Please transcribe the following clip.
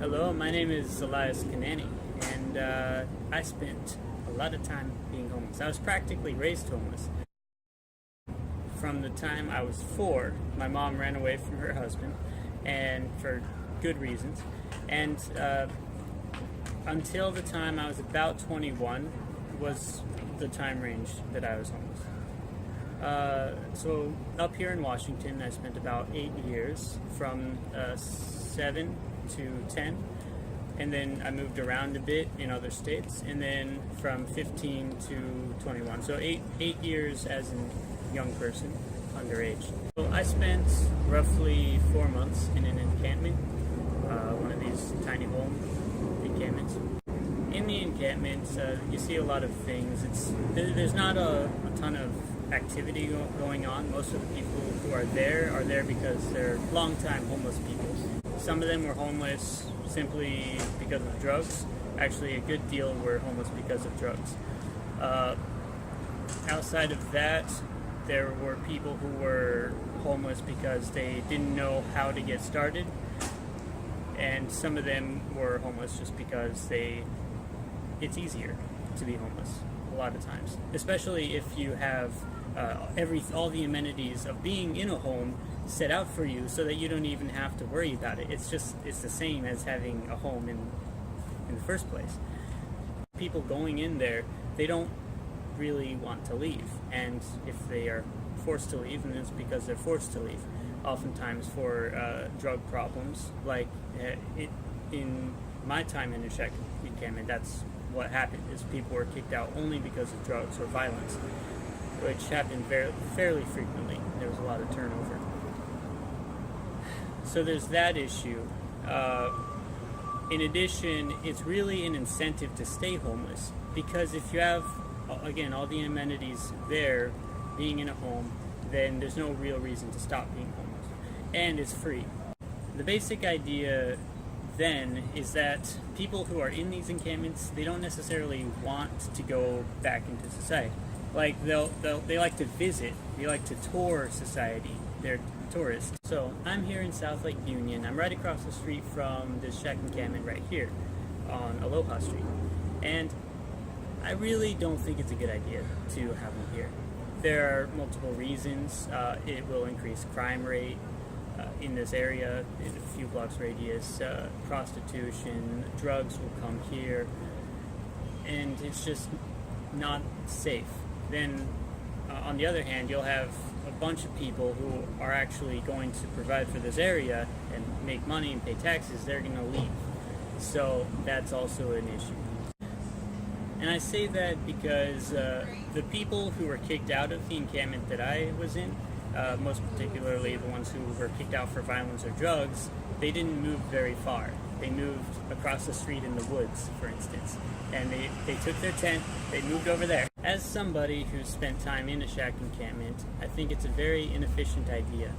Hello, my name is Elias Kanani, and I spent a lot of time being homeless. I was practically raised homeless. From the time I was 4, my mom ran away from her husband, and for good reasons. And until the time I was about 21 was the time range that I was homeless. So up here in Washington, I spent about 8 years, from 7 to 10, and then I moved around a bit in other states, and then from 15 to 21. So eight years as a young person, underage. So I spent roughly 4 months in an encampment, one of these tiny home encampments. In the encampments, you see a lot of things. There's not a ton of activity going on. Most of the people who are there because they're long-time homeless people. Some of them were homeless simply because of drugs. Actually, a good deal were homeless because of drugs. Outside of that, there were people who were homeless because they didn't know how to get started, and some of them were homeless just because it's easier to be homeless a lot of times, especially if you have all the amenities of being in a home set out for you, so that you don't even have to worry about it. It's the same as having a home in the first place. People going in there, they don't really want to leave, and if they are forced to leave, then it's because they're forced to leave. Oftentimes for drug problems, like in my time in the Czech encampment, that's what happened. Is people were kicked out only because of drugs or violence, which happened fairly frequently. There was a lot of turnover. So there's that issue. In addition, it's really an incentive to stay homeless, because if you have, again, all the amenities there, being in a home, then there's no real reason to stop being homeless. And it's free. The basic idea then is that people who are in these encampments, they don't necessarily want to go back into society. Like they like to visit, they like to tour society. They're tourists. So I'm here in South Lake Union. I'm right across the street from this shack encampment right here on Aloha Street. And I really don't think it's a good idea to have them here. There are multiple reasons. It will increase crime rate in this area, in a few blocks radius. Prostitution, drugs will come here, and it's just not safe. Then on the other hand, you'll have a bunch of people who are actually going to provide for this area and make money and pay taxes. They're going to leave. So that's also an issue. And I say that because the people who were kicked out of the encampment that I was in, most particularly the ones who were kicked out for violence or drugs, they didn't move very far. They moved across the street in the woods, for instance. And they took their tent, they moved over there. As somebody who's spent time in a shack encampment, I think it's a very inefficient idea.